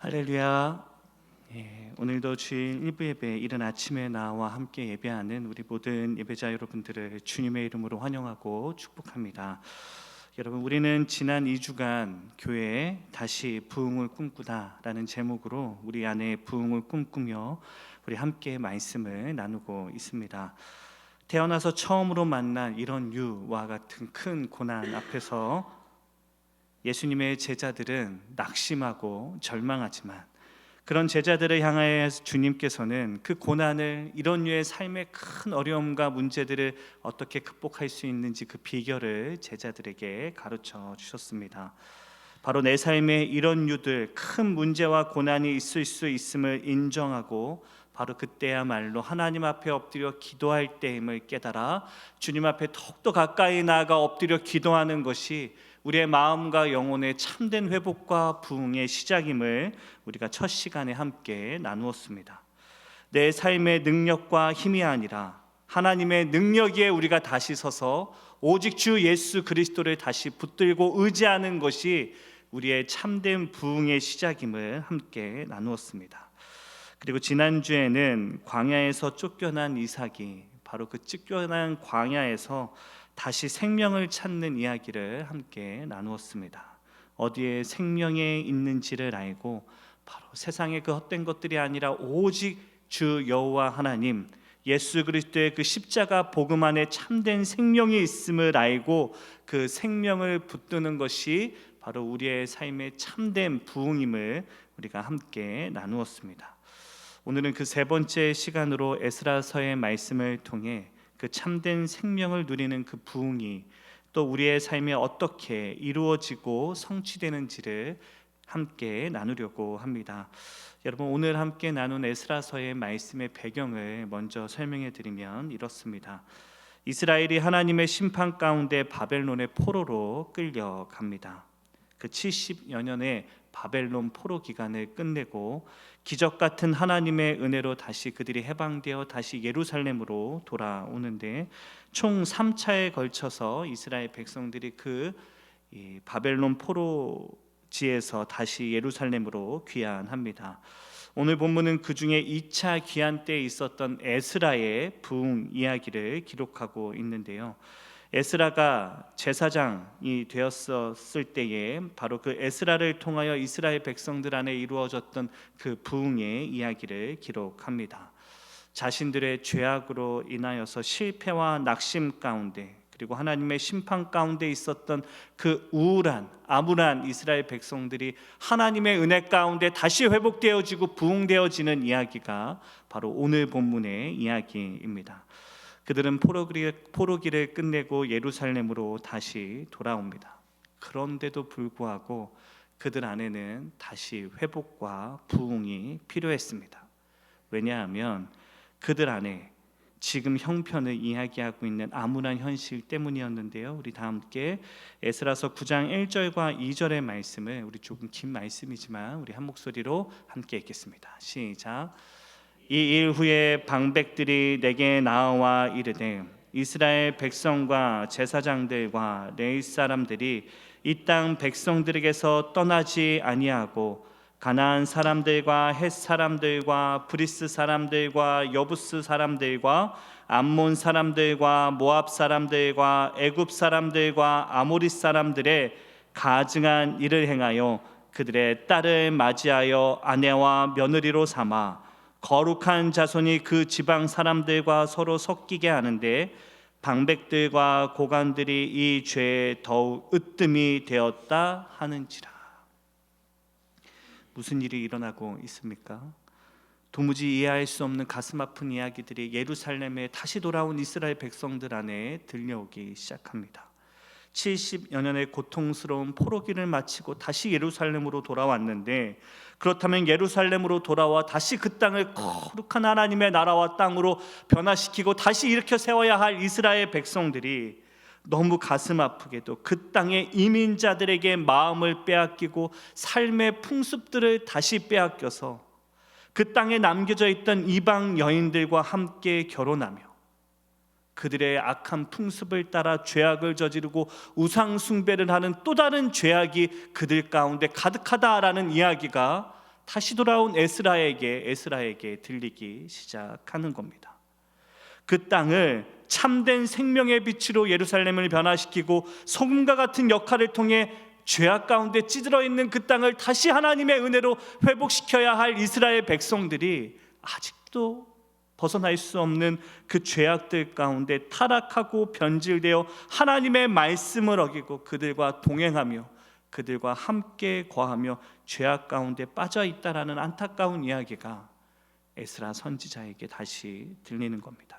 할렐루야. 오늘도 주일 1부 예배 이른 아침에 나와 함께 예배하는 우리 모든 예배자 여러분들을 주님의 이름으로 환영하고 축복합니다. 여러분, 우리는 지난 2주간 교회에 다시 부흥을 꿈꾸다라는 제목으로 우리 안에 부흥을 꿈꾸며 우리 함께 말씀을 나누고 있습니다. 태어나서 처음으로 만난 이런 유와 같은 큰 고난 앞에서 예수님의 제자들은 낙심하고 절망하지만 그런 제자들을 향하여 주님께서는 그 고난을, 이런 류의 삶의 큰 어려움과 문제들을 어떻게 극복할 수 있는지 그 비결을 제자들에게 가르쳐 주셨습니다. 바로 내 삶에 이런 류들 큰 문제와 고난이 있을 수 있음을 인정하고 바로 그때야말로 하나님 앞에 엎드려 기도할 때임을 깨달아 주님 앞에 더욱더 가까이 나아가 엎드려 기도하는 것이 우리의 마음과 영혼의 참된 회복과 부흥의 시작임을 우리가 첫 시간에 함께 나누었습니다. 내 삶의 능력과 힘이 아니라 하나님의 능력에 우리가 다시 서서 오직 주 예수 그리스도를 다시 붙들고 의지하는 것이 우리의 참된 부흥의 시작임을 함께 나누었습니다. 그리고 지난주에는 광야에서 쫓겨난 이삭이 바로 그 쫓겨난 광야에서 다시 생명을 찾는 이야기를 함께 나누었습니다. 어디에 생명이 있는지를 알고 바로 세상의 그 헛된 것들이 아니라 오직 주 여호와 하나님 예수 그리스도의 그 십자가 복음 안에 참된 생명이 있음을 알고 그 생명을 붙드는 것이 바로 우리의 삶의 참된 부흥임을 우리가 함께 나누었습니다. 오늘은 그 세 번째 시간으로 에스라서의 말씀을 통해 그 참된 생명을 누리는 그 부흥이 또 우리의 삶에 어떻게 이루어지고 성취되는지를 함께 나누려고 합니다. 여러분, 오늘 함께 나눈 에스라서의 말씀의 배경을 먼저 설명해 드리면 이렇습니다. 이스라엘이 하나님의 심판 가운데 바벨론의 포로로 끌려갑니다. 그 70여 년의 바벨론 포로 기간을 끝내고 기적 같은 하나님의 은혜로 다시 그들이 해방되어 다시 예루살렘으로 돌아오는데 총 3차에 걸쳐서 이스라엘 백성들이 그 바벨론 포로지에서 다시 예루살렘으로 귀환합니다. 오늘 본문은 그 중에 2차 귀환 때 있었던 에스라의 부흥 이야기를 기록하고 있는데요. 에스라가 제사장이 되었을 때에 바로 그 에스라를 통하여 이스라엘 백성들 안에 이루어졌던 그 부흥의 이야기를 기록합니다. 자신들의 죄악으로 인하여서 실패와 낙심 가운데 그리고 하나님의 심판 가운데 있었던 그 우울한 암울한 이스라엘 백성들이 하나님의 은혜 가운데 다시 회복되어지고 부흥되어지는 이야기가 바로 오늘 본문의 이야기입니다. 그들은 포로기를 끝내고 예루살렘으로 다시 돌아옵니다. 그런데도 불구하고 그들 안에는 다시 회복과 부흥이 필요했습니다. 왜냐하면 그들 안에 지금 형편을 이야기하고 있는 암울한 현실 때문이었는데요. 우리 다 함께 에스라서 9장 1절과 2절의 말씀을, 우리 조금 긴 말씀이지만 우리 한 목소리로 함께 읽겠습니다. 시작. 이 일 후에 방백들이 내게 나와 이르되 이스라엘 백성과 제사장들과 레위 사람들이 이 땅 백성들에게서 떠나지 아니하고 가나안 사람들과 헷 사람들과 브리스 사람들과 여부스 사람들과 암몬 사람들과 모압 사람들과 애굽 사람들과 아모리 사람들의 가증한 일을 행하여 그들의 딸을 맞이하여 아내와 며느리로 삼아 거룩한 자손이 그 지방 사람들과 서로 섞이게 하는데 방백들과 고관들이 이 죄에 더욱 으뜸이 되었다 하는지라. 무슨 일이 일어나고 있습니까? 도무지 이해할 수 없는 가슴 아픈 이야기들이 예루살렘에 다시 돌아온 이스라엘 백성들 안에 들려오기 시작합니다. 70여 년의 고통스러운 포로기를 마치고 다시 예루살렘으로 돌아왔는데, 그렇다면 예루살렘으로 돌아와 다시 그 땅을 거룩한 하나님의 나라와 땅으로 변화시키고 다시 일으켜 세워야 할 이스라엘 백성들이 너무 가슴 아프게도 그 땅의 이민자들에게 마음을 빼앗기고 삶의 풍습들을 다시 빼앗겨서 그 땅에 남겨져 있던 이방 여인들과 함께 결혼하며 그들의 악한 풍습을 따라 죄악을 저지르고 우상 숭배를 하는 또 다른 죄악이 그들 가운데 가득하다라는 이야기가 다시 돌아온 에스라에게 들리기 시작하는 겁니다. 그 땅을 참된 생명의 빛으로 예루살렘을 변화시키고 소금과 같은 역할을 통해 죄악 가운데 찌들어 있는 그 땅을 다시 하나님의 은혜로 회복시켜야 할 이스라엘 백성들이 아직도 벗어날 수 없는 그 죄악들 가운데 타락하고 변질되어 하나님의 말씀을 어기고 그들과 동행하며 그들과 함께 거하며 죄악 가운데 빠져 있다라는 안타까운 이야기가 에스라 선지자에게 다시 들리는 겁니다.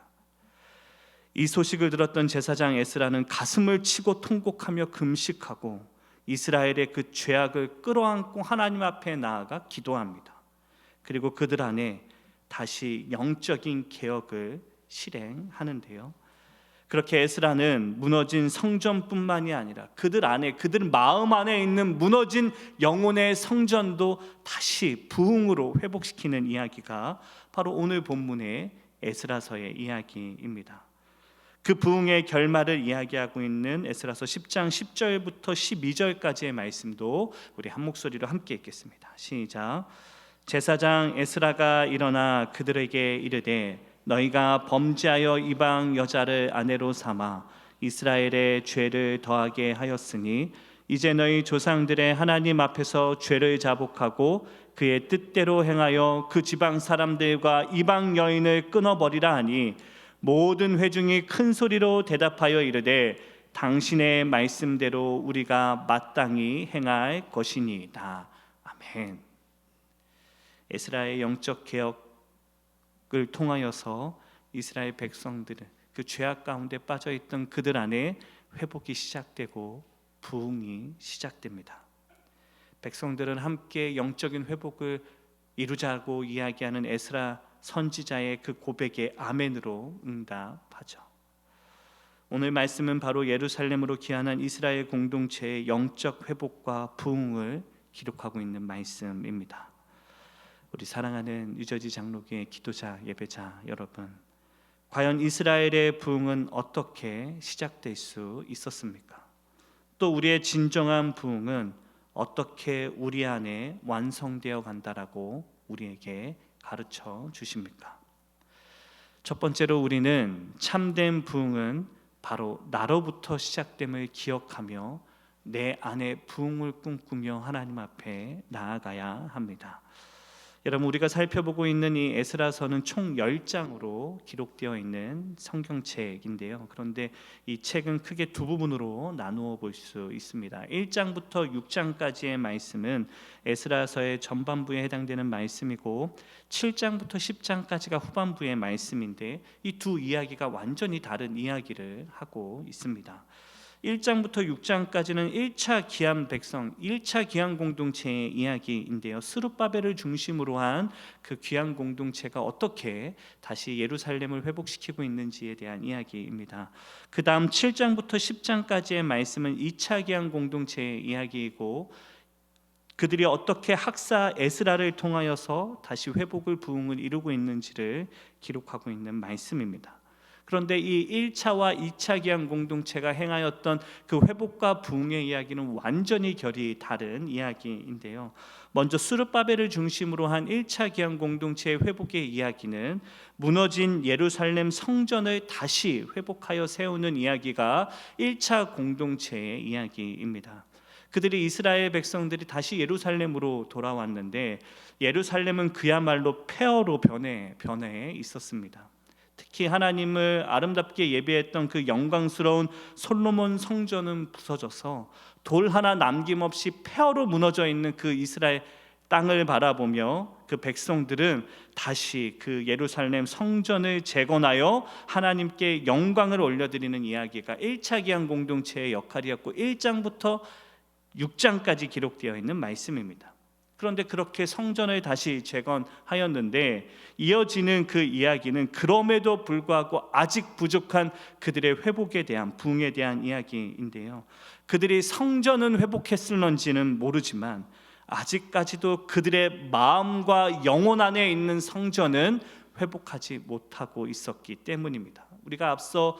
이 소식을 들었던 제사장 에스라는 가슴을 치고 통곡하며 금식하고 이스라엘의 그 죄악을 끌어안고 하나님 앞에 나아가 기도합니다. 그리고 그들 안에 다시 영적인 개혁을 실행하는데요. 그렇게 에스라는 무너진 성전뿐만이 아니라 그들 마음 안에 있는 무너진 영혼의 성전도 다시 부흥으로 회복시키는 이야기가 바로 오늘 본문의 에스라서의 이야기입니다. 그 부흥의 결말을 이야기하고 있는 에스라서 10장 10절부터 12절까지의 말씀도 우리 한 목소리로 함께 읽겠습니다. 시작. 제사장 에스라가 일어나 그들에게 이르되 너희가 범죄하여 이방 여자를 아내로 삼아 이스라엘의 죄를 더하게 하였으니 이제 너희 조상들의 하나님 앞에서 죄를 자복하고 그의 뜻대로 행하여 그 지방 사람들과 이방 여인을 끊어버리라 하니 모든 회중이 큰 소리로 대답하여 이르되 당신의 말씀대로 우리가 마땅히 행할 것이니이다. 아멘. 에스라의 영적 개혁을 통하여서 이스라엘 백성들은 그 죄악 가운데 빠져있던 그들 안에 회복이 시작되고 부흥이 시작됩니다. 백성들은 함께 영적인 회복을 이루자고 이야기하는 에스라 선지자의 그 고백에 아멘으로 응답하죠. 오늘 말씀은 바로 예루살렘으로 귀환한 이스라엘 공동체의 영적 회복과 부흥을 기록하고 있는 말씀입니다. 우리 사랑하는 유저지 장로교의 기도자 예배자 여러분, 과연 이스라엘의 부흥은 어떻게 시작될 수 있었습니까? 또 우리의 진정한 부흥은 어떻게 우리 안에 완성되어 간다라고 우리에게 가르쳐 주십니까? 첫 번째로 우리는 참된 부흥은 바로 나로부터 시작됨을 기억하며 내 안에 부흥을 꿈꾸며 하나님 앞에 나아가야 합니다. 여러분, 우리가 살펴보고 있는 이 에스라서는 총 10장으로 기록되어 있는 성경책인데요. 그런데 이 책은 크게 두 부분으로 나누어 볼 수 있습니다. 1장부터 6장까지의 말씀은 에스라서의 전반부에 해당되는 말씀이고 7장부터 10장까지가 후반부의 말씀인데 이 두 이야기가 완전히 다른 이야기를 하고 있습니다. 1장부터 6장까지는 1차 기한 백성, 1차 기한 공동체의 이야기인데요. 스룹바벨을 중심으로 한 그 기한 공동체가 어떻게 다시 예루살렘을 회복시키고 있는지에 대한 이야기입니다. 그 다음 7장부터 10장까지의 말씀은 2차 기한 공동체의 이야기이고 그들이 어떻게 학사 에스라를 통하여서 다시 회복을 부흥을 이루고 있는지를 기록하고 있는 말씀입니다. 그런데 이 1차와 2차 기한 공동체가 행하였던 그 회복과 부흥의 이야기는 완전히 결이 다른 이야기인데요. 먼저 스룹바벨을 중심으로 한 1차 기한 공동체의 회복의 이야기는 무너진 예루살렘 성전을 다시 회복하여 세우는 이야기가 1차 공동체의 이야기입니다. 그들이 이스라엘 백성들이 다시 예루살렘으로 돌아왔는데 예루살렘은 그야말로 폐허로 변해 있었습니다. 특히 하나님을 아름답게 예배했던 그 영광스러운 솔로몬 성전은 부서져서 돌 하나 남김없이 폐허로 무너져 있는 그 이스라엘 땅을 바라보며 그 백성들은 다시 그 예루살렘 성전을 재건하여 하나님께 영광을 올려드리는 이야기가 1차 기한 공동체의 역할이었고 1장부터 6장까지 기록되어 있는 말씀입니다. 그런데 그렇게 성전을 다시 재건하였는데 이어지는 그 이야기는 그럼에도 불구하고 아직 부족한 그들의 회복에 대한 부흥에 대한 이야기인데요. 그들이 성전은 회복했을런지는 모르지만 아직까지도 그들의 마음과 영혼 안에 있는 성전은 회복하지 못하고 있었기 때문입니다. 우리가 앞서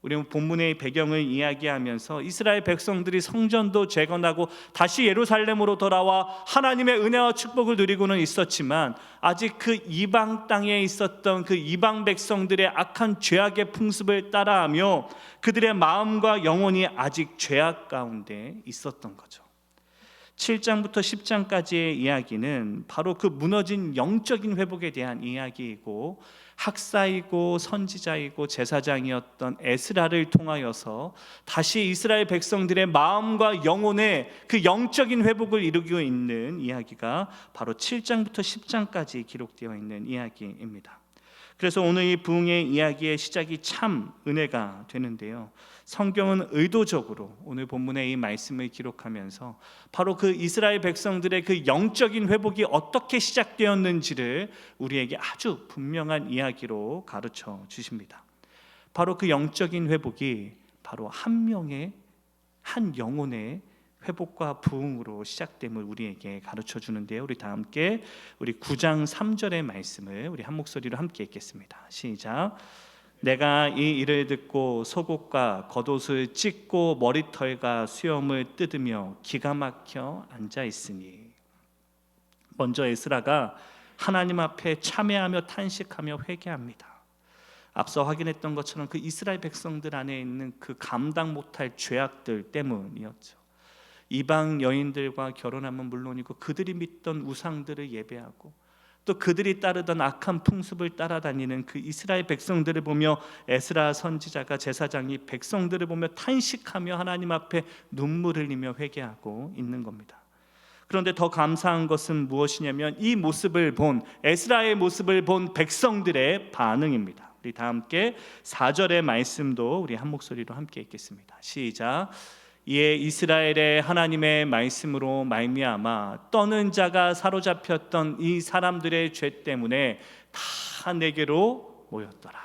우리는 본문의 배경을 이야기하면서 이스라엘 백성들이 성전도 재건하고 다시 예루살렘으로 돌아와 하나님의 은혜와 축복을 누리고는 있었지만 아직 그 이방 땅에 있었던 그 이방 백성들의 악한 죄악의 풍습을 따라하며 그들의 마음과 영혼이 아직 죄악 가운데 있었던 거죠. 7장부터 10장까지의 이야기는 바로 그 무너진 영적인 회복에 대한 이야기이고, 학사이고 선지자이고 제사장이었던 에스라를 통하여서 다시 이스라엘 백성들의 마음과 영혼의 그 영적인 회복을 이루고 있는 이야기가 바로 7장부터 10장까지 기록되어 있는 이야기입니다. 그래서 오늘 이 부흥의 이야기의 시작이 참 은혜가 되는데요, 성경은 의도적으로 오늘 본문의 이 말씀을 기록하면서 바로 그 이스라엘 백성들의 그 영적인 회복이 어떻게 시작되었는지를 우리에게 아주 분명한 이야기로 가르쳐 주십니다. 바로 그 영적인 회복이 바로 한 명의, 한 영혼의 회복과 부흥으로 시작됨을 우리에게 가르쳐 주는데요, 우리 다 함께 우리 9장 3절의 말씀을 우리 한 목소리로 함께 읽겠습니다. 시작. 내가 이 일을 듣고 속옷과 겉옷을 찢고 머리털과 수염을 뜯으며 기가 막혀 앉아 있으니. 먼저 에스라가 하나님 앞에 참회하며 탄식하며 회개합니다. 앞서 확인했던 것처럼 그 이스라엘 백성들 안에 있는 그 감당 못할 죄악들 때문이었죠. 이방 여인들과 결혼하면 물론이고 그들이 믿던 우상들을 예배하고 또 그들이 따르던 악한 풍습을 따라다니는 그 이스라엘 백성들을 보며 에스라 선지자가, 제사장이 백성들을 보며 탄식하며 하나님 앞에 눈물을 흘리며 회개하고 있는 겁니다. 그런데 더 감사한 것은 무엇이냐면 이 모습을 본, 에스라의 모습을 본 백성들의 반응입니다. 우리 다 함께 4절의 말씀도 우리 한 목소리로 함께 읽겠습니다. 시작. 이에 이스라엘의 하나님의 말씀으로 말미암아 떠는 자가 사로잡혔던 이 사람들의 죄 때문에 다 내게로 모였더라.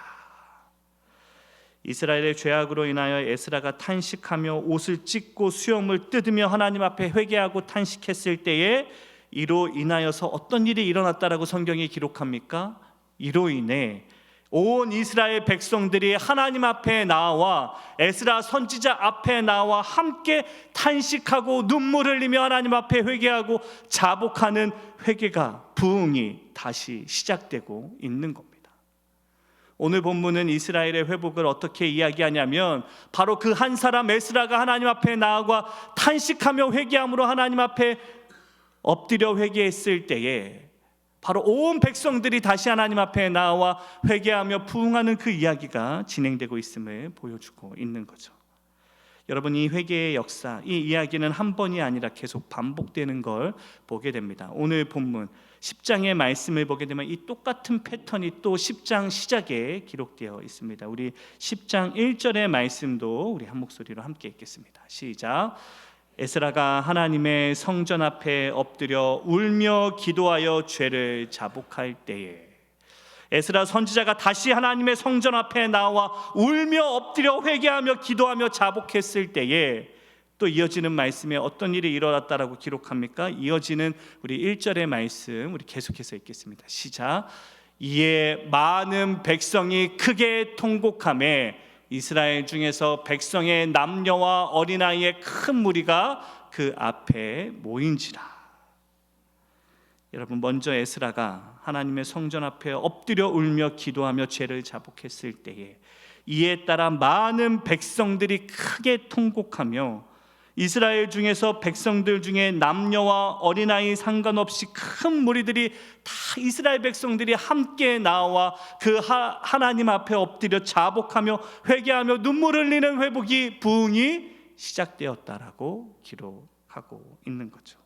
이스라엘의 죄악으로 인하여 에스라가 탄식하며 옷을 찢고 수염을 뜯으며 하나님 앞에 회개하고 탄식했을 때에 이로 인하여서 어떤 일이 일어났다라고 성경이 기록합니까? 이로 인해 온 이스라엘 백성들이 하나님 앞에 나와 에스라 선지자 앞에 나와 함께 탄식하고 눈물 흘리며 하나님 앞에 회개하고 자복하는 회개가, 부흥이 다시 시작되고 있는 겁니다. 오늘 본문은 이스라엘의 회복을 어떻게 이야기하냐면 바로 그 한 사람 에스라가 하나님 앞에 나아가 탄식하며 회개함으로 하나님 앞에 엎드려 회개했을 때에 바로 온 백성들이 다시 하나님 앞에 나와 회개하며 부흥하는 그 이야기가 진행되고 있음을 보여주고 있는 거죠. 여러분, 이 회개의 역사, 이 이야기는 한 번이 아니라 계속 반복되는 걸 보게 됩니다. 오늘 본문 10장의 말씀을 보게 되면 이 똑같은 패턴이 또 10장 시작에 기록되어 있습니다. 우리 10장 1절의 말씀도 우리 한 목소리로 함께 읽겠습니다. 시작. 에스라가 하나님의 성전 앞에 엎드려 울며 기도하여 죄를 자복할 때에, 에스라 선지자가 다시 하나님의 성전 앞에 나와 울며 엎드려 회개하며 기도하며 자복했을 때에 또 이어지는 말씀에 어떤 일이 일어났다라고 기록합니까? 이어지는 우리 1절의 말씀 우리 계속해서 읽겠습니다. 시작. 이에 많은 백성이 크게 통곡하며 이스라엘 중에서 백성의 남녀와 어린아이의 큰 무리가 그 앞에 모인지라. 여러분, 먼저 에스라가 하나님의 성전 앞에 엎드려 울며 기도하며 죄를 자복했을 때에 이에 따라 많은 백성들이 크게 통곡하며 이스라엘 중에서 백성들 중에 남녀와 어린아이 상관없이 큰 무리들이 다 이스라엘 백성들이 함께 나와 그 하나님 앞에 엎드려 자복하며 회개하며 눈물 흘리는 회복이, 부흥이 시작되었다라고 기록하고 있는 거죠.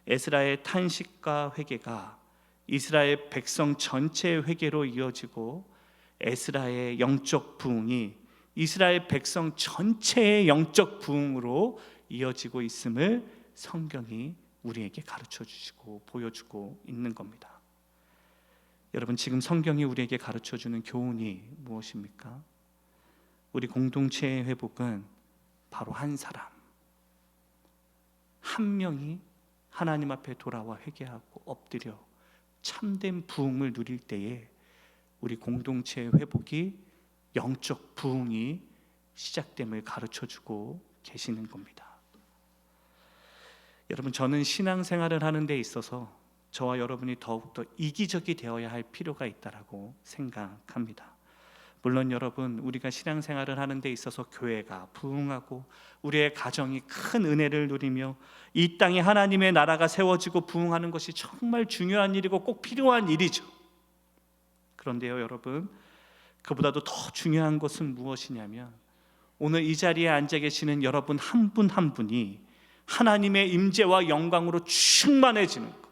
에스라의 탄식과 회개가 이스라엘 백성 전체의 회개로 이어지고 에스라의 영적 부흥이 이스라엘 백성 전체의 영적 부흥으로 이어지고 있음을 성경이 우리에게 가르쳐 주시고 보여주고 있는 겁니다. 여러분, 지금 성경이 우리에게 가르쳐 주는 교훈이 무엇입니까? 우리 공동체의 회복은 바로 한 사람, 한 명이 하나님 앞에 돌아와 회개하고 엎드려 참된 부흥을 누릴 때에 우리 공동체의 회복이 영적 부흥이 시작됨을 가르쳐주고 계시는 겁니다. 여러분, 저는 신앙생활을 하는 데 있어서 저와 여러분이 더욱더 이기적이 되어야 할 필요가 있다고 생각합니다. 물론 여러분, 우리가 신앙생활을 하는 데 있어서 교회가 부흥하고 우리의 가정이 큰 은혜를 누리며 이 땅에 하나님의 나라가 세워지고 부흥하는 것이 정말 중요한 일이고 꼭 필요한 일이죠. 그런데요 여러분, 그보다도 더 중요한 것은 무엇이냐면 오늘 이 자리에 앉아 계시는 여러분 한 분 한 분이 하나님의 임재와 영광으로 충만해지는 것,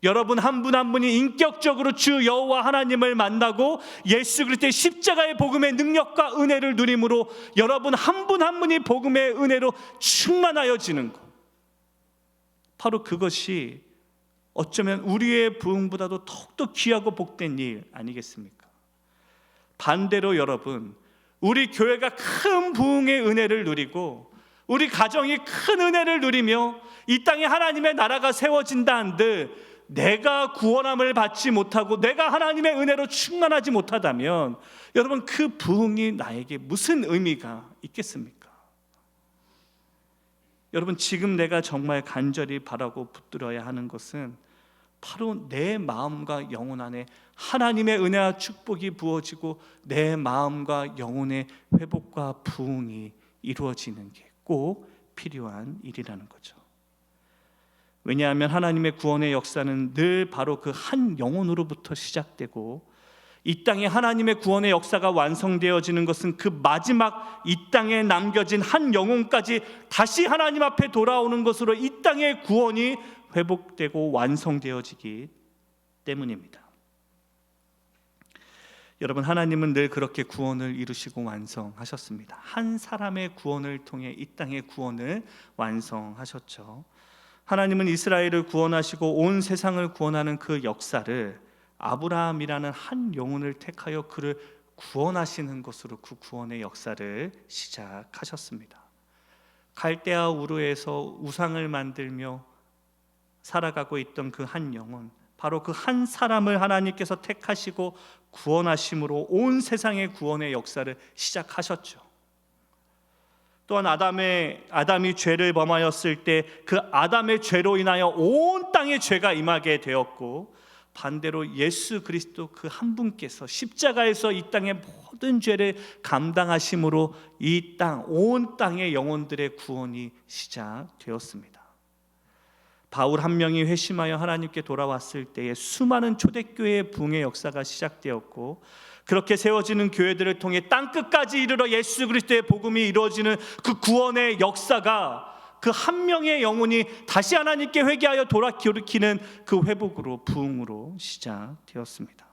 여러분 한 분 한 분이 인격적으로 주 여호와 하나님을 만나고 예수 그리스도의 십자가의 복음의 능력과 은혜를 누림으로 여러분 한 분 한 분이 복음의 은혜로 충만하여지는 것, 바로 그것이 어쩌면 우리의 부흥보다도 더욱더 귀하고 복된 일 아니겠습니까? 반대로 여러분, 우리 교회가 큰 부흥의 은혜를 누리고 우리 가정이 큰 은혜를 누리며 이 땅에 하나님의 나라가 세워진다 한들 내가 구원함을 받지 못하고 내가 하나님의 은혜로 충만하지 못하다면 여러분, 그 부흥이 나에게 무슨 의미가 있겠습니까? 여러분, 지금 내가 정말 간절히 바라고 붙들어야 하는 것은 바로 내 마음과 영혼 안에 하나님의 은혜와 축복이 부어지고 내 마음과 영혼의 회복과 부흥이 이루어지는 게 꼭 필요한 일이라는 거죠. 왜냐하면 하나님의 구원의 역사는 늘 바로 그 한 영혼으로부터 시작되고 이 땅에 하나님의 구원의 역사가 완성되어지는 것은 그 마지막 이 땅에 남겨진 한 영혼까지 다시 하나님 앞에 돌아오는 것으로 이 땅의 구원이 회복되고 완성되어지기 때문입니다. 여러분, 하나님은 늘 그렇게 구원을 이루시고 완성하셨습니다. 한 사람의 구원을 통해 이 땅의 구원을 완성하셨죠. 하나님은 이스라엘을 구원하시고 온 세상을 구원하는 그 역사를 아브라함이라는 한 영혼을 택하여 그를 구원하시는 것으로 그 구원의 역사를 시작하셨습니다. 갈대아 우르에서 우상을 만들며 살아가고 있던 그 한 영혼, 바로 그 한 사람을 하나님께서 택하시고 구원하심으로 온 세상의 구원의 역사를 시작하셨죠. 또한 아담이 죄를 범하였을 때 그 아담의 죄로 인하여 온 땅에 죄가 임하게 되었고, 반대로 예수 그리스도 그 한 분께서 십자가에서 이 땅의 모든 죄를 감당하심으로 이 땅, 온 땅의 영혼들의 구원이 시작되었습니다. 바울 한 명이 회심하여 하나님께 돌아왔을 때에 수많은 초대교회의 부흥의 역사가 시작되었고, 그렇게 세워지는 교회들을 통해 땅끝까지 이르러 예수 그리스도의 복음이 이루어지는 그 구원의 역사가 그 한 명의 영혼이 다시 하나님께 회개하여 돌아키는 그 회복으로, 부흥으로 시작되었습니다.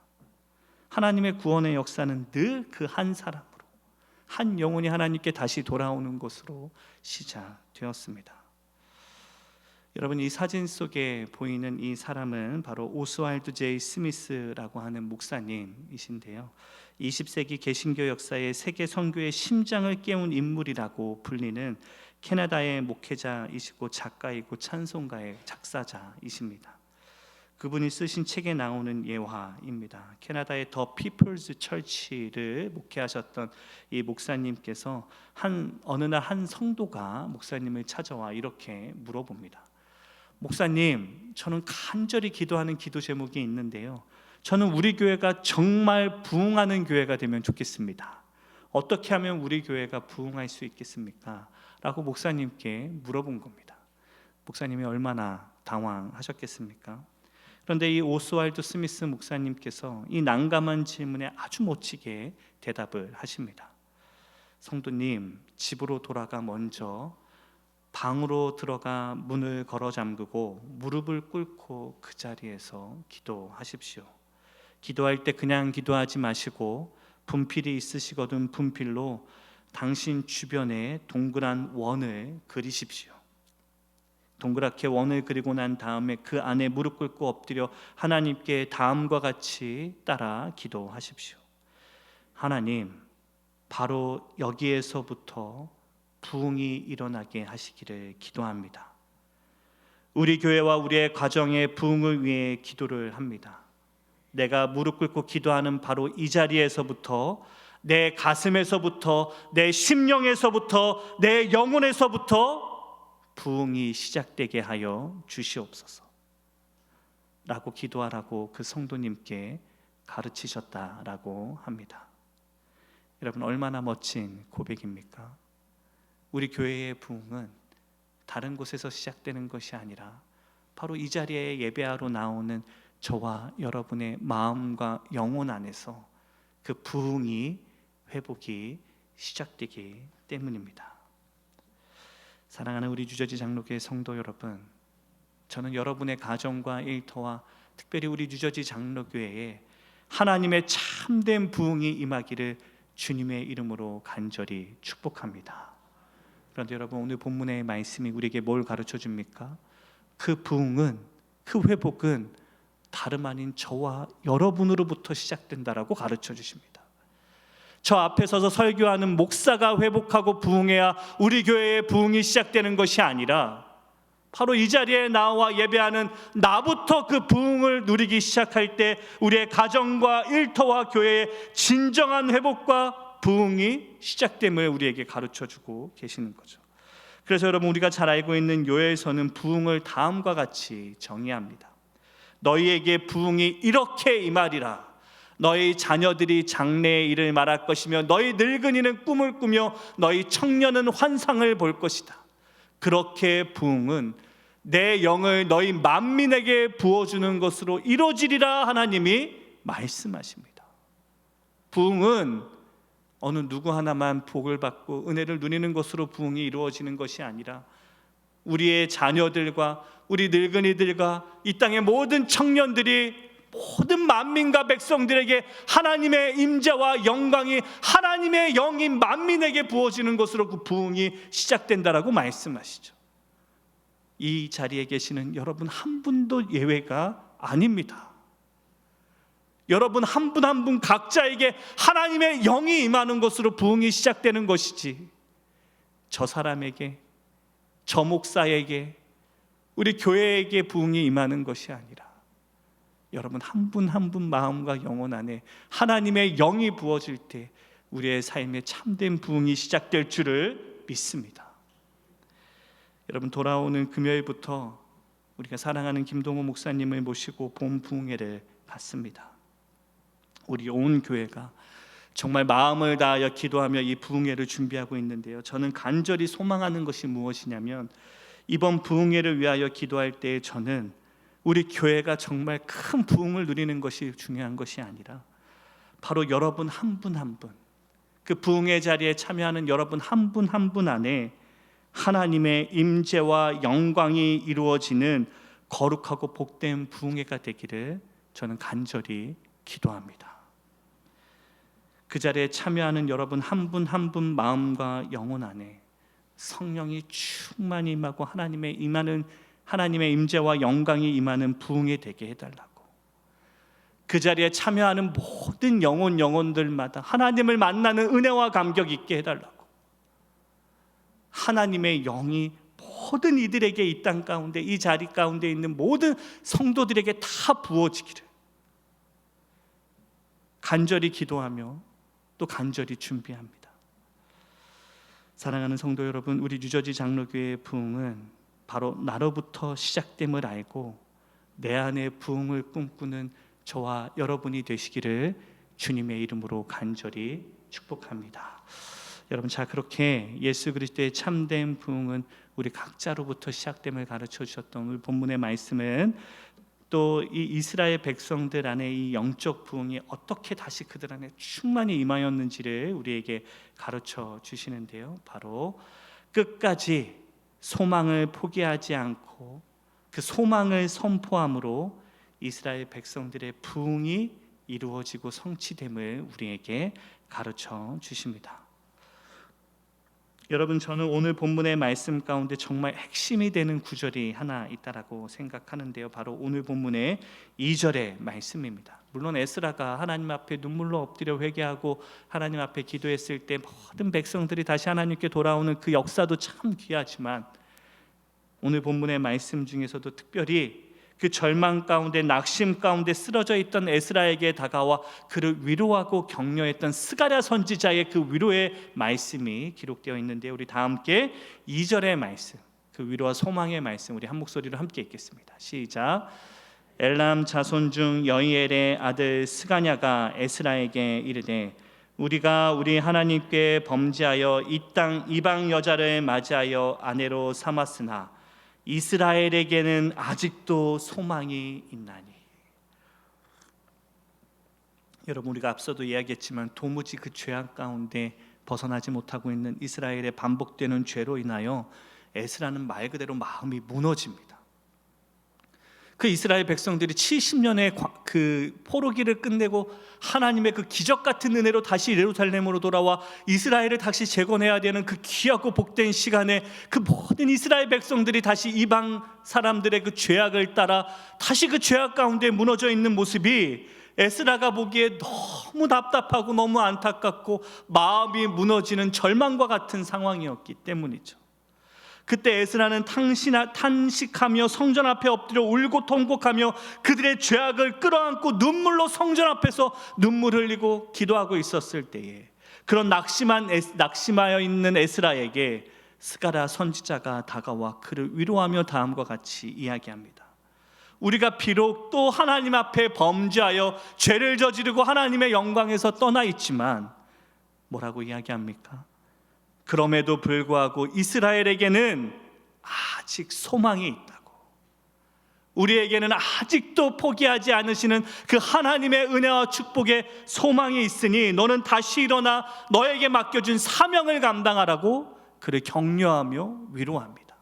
하나님의 구원의 역사는 늘 그 한 사람으로, 한 영혼이 하나님께 다시 돌아오는 것으로 시작되었습니다. 여러분, 이 사진 속에 보이는 이 사람은 바로 오스왈드 제이 스미스라고 하는 목사님이신데요, 20세기 개신교 역사의 세계 선교의 심장을 깨운 인물이라고 불리는 캐나다의 목회자이시고 작가이고 찬송가의 작사자이십니다. 그분이 쓰신 책에 나오는 예화입니다. 캐나다의 더 피플스 처치를 목회하셨던 이 목사님께서 어느 날 한 성도가 목사님을 찾아와 이렇게 물어봅니다. 목사님, 저는 간절히 기도하는 기도 제목이 있는데요, 저는 우리 교회가 정말 부흥하는 교회가 되면 좋겠습니다. 어떻게 하면 우리 교회가 부흥할 수 있겠습니까? 라고 목사님께 물어본 겁니다. 목사님이 얼마나 당황하셨겠습니까? 그런데 이 오스왈드 스미스 목사님께서 이 난감한 질문에 아주 멋지게 대답을 하십니다. 성도님, 집으로 돌아가 먼저 방으로 들어가 문을 걸어 잠그고 무릎을 꿇고 그 자리에서 기도하십시오. 기도할 때 그냥 기도하지 마시고 분필이 있으시거든 분필로 당신 주변에 동그란 원을 그리십시오. 동그랗게 원을 그리고 난 다음에 그 안에 무릎 꿇고 엎드려 하나님께 다음과 같이 따라 기도하십시오. 하나님, 바로 여기에서부터 부흥이 일어나게 하시기를 기도합니다. 우리 교회와 우리의 가정의 부흥을 위해 기도를 합니다. 내가 무릎 꿇고 기도하는 바로 이 자리에서부터 내 가슴에서부터, 내 심령에서부터, 내 영혼에서부터 부흥이 시작되게 하여 주시옵소서 라고 기도하라고 그 성도님께 가르치셨다라고 합니다. 여러분, 얼마나 멋진 고백입니까? 우리 교회의 부흥은 다른 곳에서 시작되는 것이 아니라 바로 이 자리에 예배하러 나오는 저와 여러분의 마음과 영혼 안에서 그 부흥이, 회복이 시작되기 때문입니다. 사랑하는 우리 유저지 장로교회 성도 여러분, 저는 여러분의 가정과 일터와 특별히 우리 유저지 장로교회에 하나님의 참된 부흥이 임하기를 주님의 이름으로 간절히 축복합니다. 그런데 여러분, 오늘 본문의 말씀이 우리에게 뭘 가르쳐 줍니까? 그 부흥은, 그 회복은 다름 아닌 저와 여러분으로부터 시작된다라고 가르쳐 주십니다. 저 앞에 서서 설교하는 목사가 회복하고 부흥해야 우리 교회의 부흥이 시작되는 것이 아니라 바로 이 자리에 나와 예배하는 나부터 그 부흥을 누리기 시작할 때 우리의 가정과 일터와 교회의 진정한 회복과 부흥이 시작됨을 우리에게 가르쳐주고 계시는 거죠. 그래서 여러분, 우리가 잘 알고 있는 요엘서는 부흥을 다음과 같이 정의합니다. 너희에게 부흥이 이렇게 임하리라. 너희 자녀들이 장래에 이를 말할 것이며 너희 늙은이는 꿈을 꾸며 너희 청년은 환상을 볼 것이다. 그렇게 부흥은 내 영을 너희 만민에게 부어주는 것으로 이루어지리라 하나님이 말씀하십니다. 부흥은 어느 누구 하나만 복을 받고 은혜를 누리는 것으로 부흥이 이루어지는 것이 아니라 우리의 자녀들과 우리 늙은이들과 이 땅의 모든 청년들이 모든 만민과 백성들에게 하나님의 임재와 영광이 하나님의 영이 만민에게 부어지는 것으로 그 부흥이 시작된다라고 말씀하시죠. 이 자리에 계시는 여러분 한 분도 예외가 아닙니다. 여러분 한 분 한 분 각자에게 하나님의 영이 임하는 것으로 부흥이 시작되는 것이지, 저 사람에게, 저 목사에게, 우리 교회에게 부흥이 임하는 것이 아니라 여러분 한 분 한 분 마음과 영혼 안에 하나님의 영이 부어질 때 우리의 삶에 참된 부흥이 시작될 줄을 믿습니다. 여러분, 돌아오는 금요일부터 우리가 사랑하는 김동호 목사님을 모시고 봄 부흥회를 갖습니다. 우리 온 교회가 정말 마음을 다하여 기도하며 이 부흥회를 준비하고 있는데요, 저는 간절히 소망하는 것이 무엇이냐면 이번 부흥회를 위하여 기도할 때 저는 우리 교회가 정말 큰 부흥을 누리는 것이 중요한 것이 아니라 바로 여러분 한 분 한 분, 그 부흥의 자리에 참여하는 여러분 한 분 한 분 안에 하나님의 임재와 영광이 이루어지는 거룩하고 복된 부흥회가 되기를 저는 간절히 기도합니다. 그 자리에 참여하는 여러분 한 분 한 분 마음과 영혼 안에 성령이 충만히 임하고 하나님의 임재와 영광이 임하는 부흥이 되게 해달라고, 그 자리에 참여하는 모든 영혼들마다 하나님을 만나는 은혜와 감격 있게 해달라고, 하나님의 영이 모든 이들에게 이 땅 가운데, 이 자리 가운데 있는 모든 성도들에게 다 부어지기를 간절히 기도하며 또 간절히 준비합니다. 사랑하는 성도 여러분, 우리 유저지 장로교회의 부흥은 바로 나로부터 시작됨을 알고 내 안에 부흥을 꿈꾸는 저와 여러분이 되시기를 주님의 이름으로 간절히 축복합니다. 여러분, 자, 그렇게 예수 그리스도의 참된 부흥은 우리 각자로부터 시작됨을 가르쳐 주셨던 오늘 본문의 말씀은 또 이 이스라엘 백성들 안에 이 영적 부흥이 어떻게 다시 그들 안에 충만히 임하였는지를 우리에게 가르쳐 주시는데요, 바로 끝까지 소망을 포기하지 않고 그 소망을 선포함으로 이스라엘 백성들의 부흥이 이루어지고 성취됨을 우리에게 가르쳐 주십니다. 여러분, 저는 오늘 본문의 말씀 가운데 정말 핵심이 되는 구절이 하나 있다라고 생각하는데요, 바로 오늘 본문의 2절의 말씀입니다. 물론 에스라가 하나님 앞에 눈물로 엎드려 회개하고 하나님 앞에 기도했을 때 모든 백성들이 다시 하나님께 돌아오는 그 역사도 참 귀하지만 오늘 본문의 말씀 중에서도 특별히 그 절망 가운데 낙심 가운데 쓰러져 있던 에스라에게 다가와 그를 위로하고 격려했던 스가랴 선지자의 그 위로의 말씀이 기록되어 있는데, 우리 다 함께 2절의 말씀, 그 위로와 소망의 말씀 우리 한 목소리로 함께 읽겠습니다. 시작. 엘람 자손 중 여이엘의 아들 스가냐가 에스라에게 이르되 우리가 우리 하나님께 범죄하여 이 땅 이방 여자를 맞이하여 아내로 삼았으나 이스라엘에게는 아직도 소망이 있나니. 여러분, 우리가 앞서도 이야기했지만 도무지 그 죄악 가운데 벗어나지 못하고 있는 이스라엘의 반복되는 죄로 인하여 에스라는 말 그대로 마음이 무너집니다. 그 이스라엘 백성들이 70년의 그 포로기를 끝내고 하나님의 그 기적 같은 은혜로 다시 예루살렘으로 돌아와 이스라엘을 다시 재건해야 되는 그 귀하고 복된 시간에 그 모든 이스라엘 백성들이 다시 이방 사람들의 그 죄악을 따라 다시 그 죄악 가운데 무너져 있는 모습이 에스라가 보기에 너무 답답하고 너무 안타깝고 마음이 무너지는 절망과 같은 상황이었기 때문이죠. 그때 에스라는 탄식하며 성전 앞에 엎드려 울고 통곡하며 그들의 죄악을 끌어안고 눈물로 성전 앞에서 눈물 흘리고 기도하고 있었을 때에, 그런 낙심하여 있는 에스라에게 스가랴 선지자가 다가와 그를 위로하며 다음과 같이 이야기합니다. 우리가 비록 또 하나님 앞에 범죄하여 죄를 저지르고 하나님의 영광에서 떠나 있지만 뭐라고 이야기합니까? 그럼에도 불구하고 이스라엘에게는 아직 소망이 있다고. 우리에게는 아직도 포기하지 않으시는 그 하나님의 은혜와 축복의 소망이 있으니 너는 다시 일어나 너에게 맡겨준 사명을 감당하라고 그를 격려하며 위로합니다.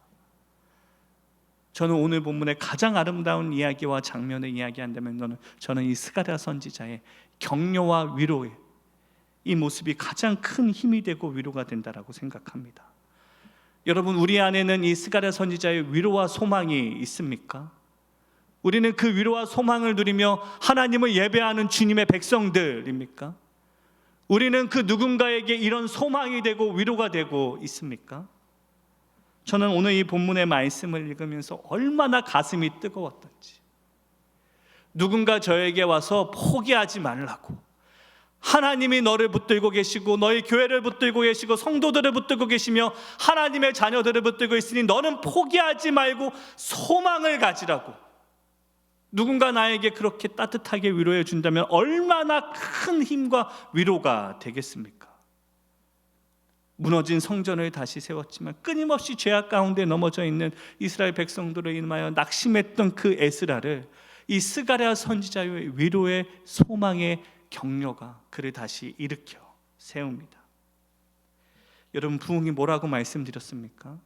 저는 오늘 본문의 가장 아름다운 이야기와 장면을 이야기한다면 저는 이 스가랴 선지자의 격려와 위로의 이 모습이 가장 큰 힘이 되고 위로가 된다라고 생각합니다. 여러분, 우리 안에는 이 스가랴 선지자의 위로와 소망이 있습니까? 우리는 그 위로와 소망을 누리며 하나님을 예배하는 주님의 백성들입니까? 우리는 그 누군가에게 이런 소망이 되고 위로가 되고 있습니까? 저는 오늘 이 본문의 말씀을 읽으면서 얼마나 가슴이 뜨거웠던지, 누군가 저에게 와서 포기하지 말라고, 하나님이 너를 붙들고 계시고 너희 교회를 붙들고 계시고 성도들을 붙들고 계시며 하나님의 자녀들을 붙들고 있으니 너는 포기하지 말고 소망을 가지라고 누군가 나에게 그렇게 따뜻하게 위로해 준다면 얼마나 큰 힘과 위로가 되겠습니까? 무너진 성전을 다시 세웠지만 끊임없이 죄악 가운데 넘어져 있는 이스라엘 백성들을 인하여 낙심했던 그 에스라를 이 스가랴 선지자의 위로의 소망의 격려가 그를 다시 일으켜 세웁니다. 여러분, 부흥이 뭐라고 말씀드렸습니까?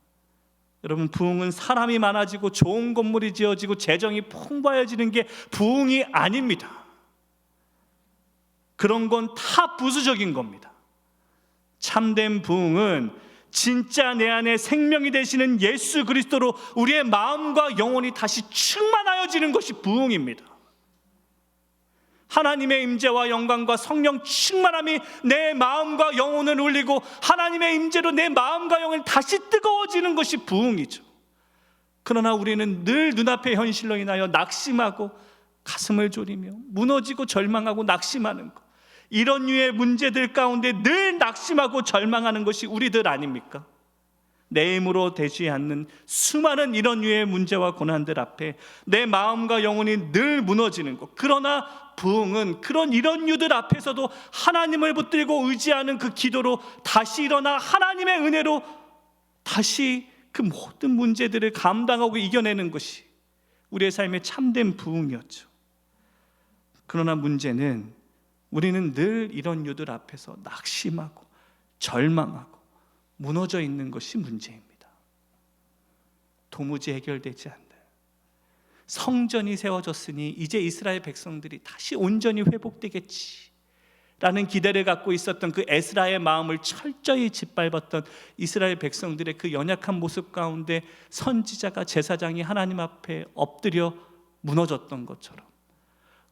여러분, 부흥은 사람이 많아지고 좋은 건물이 지어지고 재정이 풍부해지는 게 부흥이 아닙니다. 그런 건 다 부수적인 겁니다. 참된 부흥은 진짜 내 안에 생명이 되시는 예수 그리스도로 우리의 마음과 영혼이 다시 충만하여지는 것이 부흥입니다. 하나님의 임재와 영광과 성령 충만함이 내 마음과 영혼을 울리고 하나님의 임재로 내 마음과 영혼이 다시 뜨거워지는 것이 부흥이죠. 그러나 우리는 늘 눈앞의 현실로 인하여 낙심하고 가슴을 졸이며 무너지고 절망하고 낙심하는 것, 이런 류의 문제들 가운데 늘 낙심하고 절망하는 것이 우리들 아닙니까? 내 힘으로 되지 않는 수많은 이런 류의 문제와 고난들 앞에 내 마음과 영혼이 늘 무너지는 것. 그러나 부흥은 그런 이런 류들 앞에서도 하나님을 붙들고 의지하는 그 기도로 다시 일어나 하나님의 은혜로 다시 그 모든 문제들을 감당하고 이겨내는 것이 우리의 삶의 참된 부흥이었죠. 그러나 문제는 우리는 늘 이런 류들 앞에서 낙심하고 절망하고 무너져 있는 것이 문제입니다. 도무지 해결되지 않는, 성전이 세워졌으니 이제 이스라엘 백성들이 다시 온전히 회복되겠지 라는 기대를 갖고 있었던 그 에스라의 마음을 철저히 짓밟았던 이스라엘 백성들의 그 연약한 모습 가운데 선지자가, 제사장이 하나님 앞에 엎드려 무너졌던 것처럼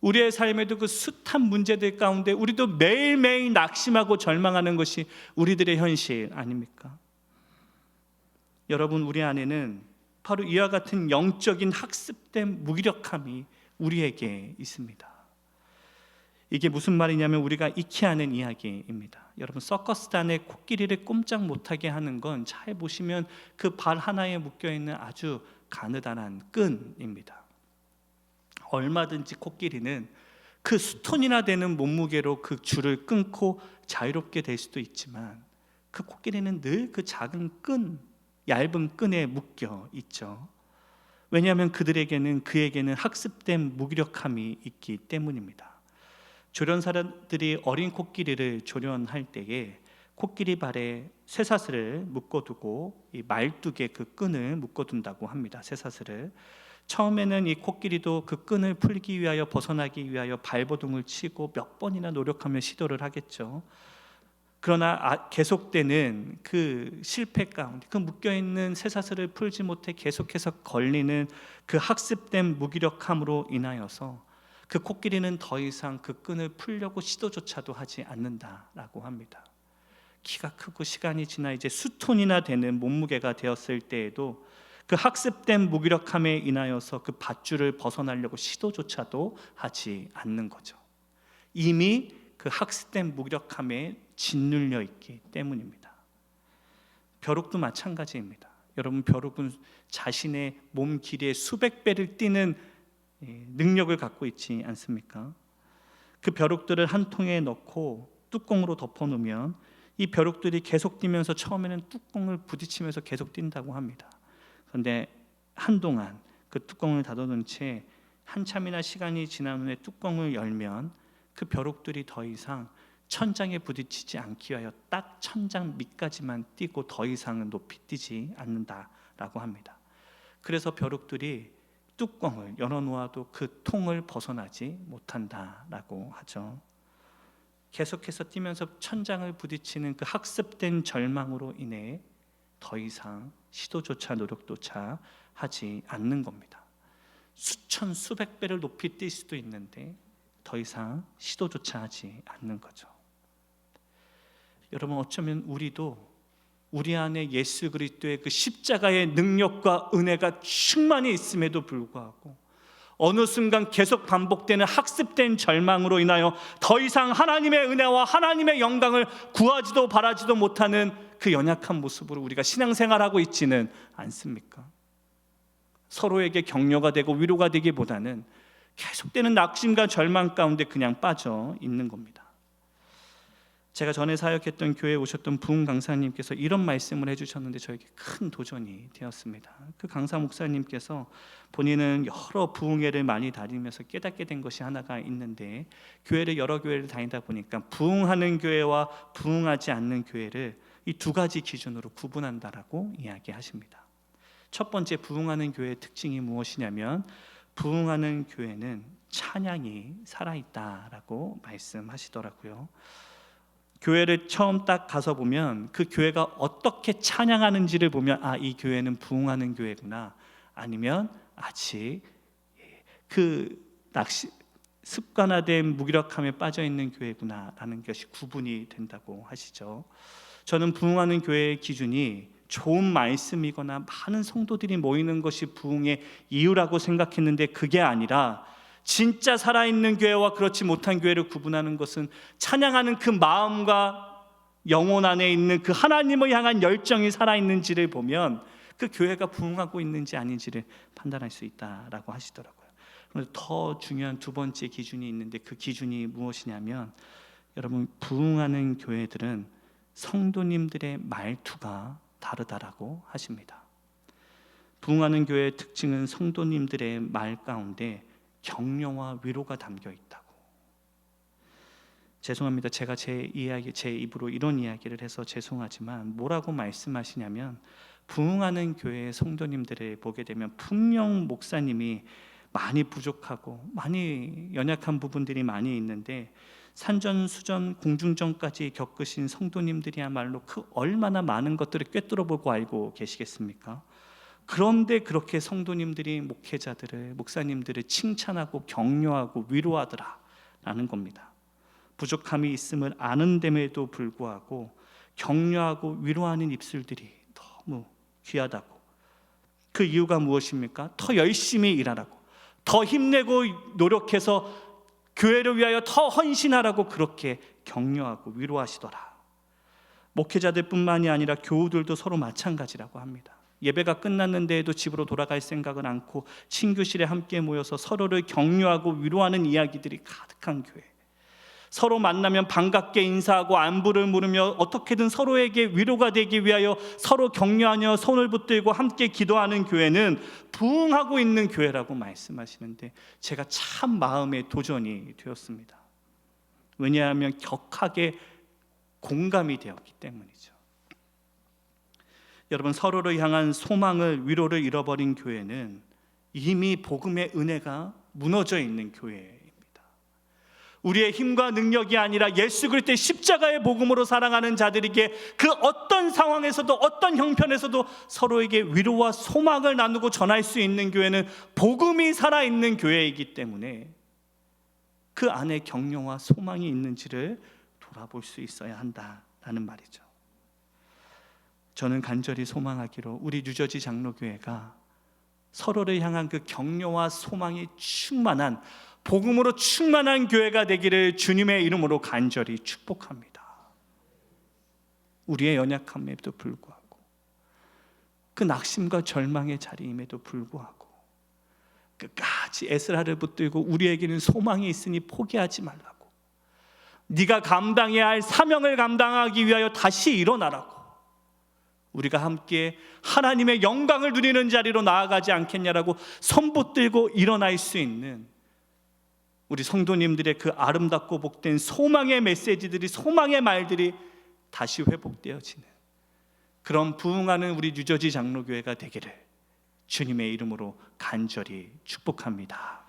우리의 삶에도 그 숱한 문제들 가운데 우리도 매일매일 낙심하고 절망하는 것이 우리들의 현실 아닙니까? 여러분, 우리 안에는 바로 이와 같은 영적인 학습된 무기력함이 우리에게 있습니다. 이게 무슨 말이냐면 우리가 익히 아는 이야기입니다. 여러분, 서커스단의 코끼리를 꼼짝 못하게 하는 건 잘 보시면 그 발 하나에 묶여있는 아주 가느다란 끈입니다. 얼마든지 코끼리는 그 수톤이나 되는 몸무게로 그 줄을 끊고 자유롭게 될 수도 있지만 그 코끼리는 늘 그 작은 끈, 얇은 끈에 묶여 있죠. 왜냐하면 그에게는 학습된 무기력함이 있기 때문입니다. 조련사들이 어린 코끼리를 조련할 때에 코끼리 발에 쇠사슬을 묶어두고 이 말뚝에 그 끈을 묶어둔다고 합니다. 쇠사슬을. 처음에는 이 코끼리도 그 끈을 풀기 위하여, 벗어나기 위하여 발버둥을 치고 몇 번이나 노력하며 시도를 하겠죠. 그러나 계속되는 그 실패 가운데 그 묶여있는 쇠사슬을 풀지 못해 계속해서 걸리는 그 학습된 무기력함으로 인하여서 그 코끼리는 더 이상 그 끈을 풀려고 시도조차도 하지 않는다라고 합니다. 키가 크고 시간이 지나 이제 수톤이나 되는 몸무게가 되었을 때에도 그 학습된 무기력함에 인하여서 그 밧줄을 벗어나려고 시도조차도 하지 않는 거죠. 이미 그 학습된 무기력함에 짓눌려 있기 때문입니다. 벼룩도 마찬가지입니다. 여러분, 벼룩은 자신의 몸 길이의 수백 배를 뛰는 능력을 갖고 있지 않습니까? 그 벼룩들을 한 통에 넣고 뚜껑으로 덮어놓으면 이 벼룩들이 계속 뛰면서 처음에는 뚜껑을 부딪히면서 계속 뛴다고 합니다. 그런데 한동안 그 뚜껑을 닫아놓은 채 한참이나 시간이 지난 후에 뚜껑을 열면 그 벼룩들이 더 이상 천장에 부딪히지 않기 위하여 딱 천장 밑까지만 뛰고 더 이상은 높이 뛰지 않는다라고 합니다. 그래서 벼룩들이 뚜껑을 열어놓아도 그 통을 벗어나지 못한다라고 하죠. 계속해서 뛰면서 천장을 부딪히는 그 학습된 절망으로 인해 더 이상 시도조차 노력조차 하지 않는 겁니다. 수천 수백 배를 높이 뛸 수도 있는데 더 이상 시도조차 하지 않는 거죠. 여러분, 어쩌면 우리도 우리 안에 예수 그리스도의 그 십자가의 능력과 은혜가 충만히 있음에도 불구하고 어느 순간 계속 반복되는 학습된 절망으로 인하여 더 이상 하나님의 은혜와 하나님의 영광을 구하지도 바라지도 못하는 그 연약한 모습으로 우리가 신앙생활하고 있지는 않습니까? 서로에게 격려가 되고 위로가 되기보다는 계속되는 낙심과 절망 가운데 그냥 빠져 있는 겁니다. 제가 전에 사역했던 교회에 오셨던 부흥 강사님께서 이런 말씀을 해주셨는데 저에게 큰 도전이 되었습니다. 그 강사 목사님께서 본인은 여러 부흥회를 많이 다니면서 깨닫게 된 것이 하나가 있는데, 교회를 여러 교회를 다니다 보니까 부흥하는 교회와 부흥하지 않는 교회를 이 두 가지 기준으로 구분한다라고 이야기하십니다. 첫 번째, 부흥하는 교회의 특징이 무엇이냐면 부흥하는 교회는 찬양이 살아있다라고 말씀하시더라고요. 교회를 처음 딱 가서 보면 그 교회가 어떻게 찬양하는지를 보면 이 교회는 부흥하는 교회구나, 아니면 아직 그 습관화된 무기력함에 빠져있는 교회구나라는 것이 구분이 된다고 하시죠. 저는 부흥하는 교회의 기준이 좋은 말씀이거나 많은 성도들이 모이는 것이 부흥의 이유라고 생각했는데 그게 아니라 진짜 살아있는 교회와 그렇지 못한 교회를 구분하는 것은 찬양하는 그 마음과 영혼 안에 있는 그 하나님을 향한 열정이 살아있는지를 보면 그 교회가 부흥하고 있는지 아닌지를 판단할 수 있다라고 하시더라고요. 그런데 더 중요한 두 번째 기준이 있는데 그 기준이 무엇이냐면, 여러분, 부흥하는 교회들은 성도님들의 말투가 다르다라고 하십니다. 부흥하는 교회의 특징은 성도님들의 말 가운데 격려와 위로가 담겨 있다고. 죄송합니다. 제가 제 입으로 이런 이야기를 해서 죄송하지만 뭐라고 말씀하시냐면, 부흥하는 교회의 성도님들을 보게 되면 분명 목사님이 많이 부족하고 많이 연약한 부분들이 많이 있는데 산전수전 공중전까지 겪으신 성도님들이야말로 그 얼마나 많은 것들을 꿰뚫어보고 알고 계시겠습니까? 그런데 그렇게 성도님들이 목사님들을 칭찬하고 격려하고 위로하더라라는 겁니다. 부족함이 있음을 아는데에도 불구하고 격려하고 위로하는 입술들이 너무 귀하다고, 그 이유가 무엇입니까? 더 열심히 일하라고, 더 힘내고 노력해서 교회를 위하여 더 헌신하라고 그렇게 격려하고 위로하시더라. 목회자들뿐만이 아니라 교우들도 서로 마찬가지라고 합니다. 예배가 끝났는데도 집으로 돌아갈 생각은 않고 친교실에 함께 모여서 서로를 격려하고 위로하는 이야기들이 가득한 교회. 서로 만나면 반갑게 인사하고 안부를 물으며 어떻게든 서로에게 위로가 되기 위하여 서로 격려하며 손을 붙들고 함께 기도하는 교회는 부흥하고 있는 교회라고 말씀하시는데, 제가 참 마음에 도전이 되었습니다. 왜냐하면 격하게 공감이 되었기 때문이죠. 여러분, 서로를 향한 소망을, 위로를 잃어버린 교회는 이미 복음의 은혜가 무너져 있는 교회입니다. 우리의 힘과 능력이 아니라 예수 그리스도의 십자가의 복음으로 살아가는 자들에게 그 어떤 상황에서도 어떤 형편에서도 서로에게 위로와 소망을 나누고 전할 수 있는 교회는 복음이 살아있는 교회이기 때문에 그 안에 격려와 소망이 있는지를 돌아볼 수 있어야 한다라는 말이죠. 저는 간절히 소망하기로 우리 뉴저지 장로교회가 서로를 향한 그 격려와 소망이 충만한, 복음으로 충만한 교회가 되기를 주님의 이름으로 간절히 축복합니다. 우리의 연약함에도 불구하고, 그 낙심과 절망의 자리임에도 불구하고 끝까지 에스라를 붙들고 우리에게는 소망이 있으니 포기하지 말라고, 네가 감당해야 할 사명을 감당하기 위하여 다시 일어나라고, 우리가 함께 하나님의 영광을 누리는 자리로 나아가지 않겠냐라고 손붙들고 일어날 수 있는 우리 성도님들의 그 아름답고 복된 소망의 메시지들이, 소망의 말들이 다시 회복되어지는 그런 부흥하는 우리 뉴저지 장로교회가 되기를 주님의 이름으로 간절히 축복합니다.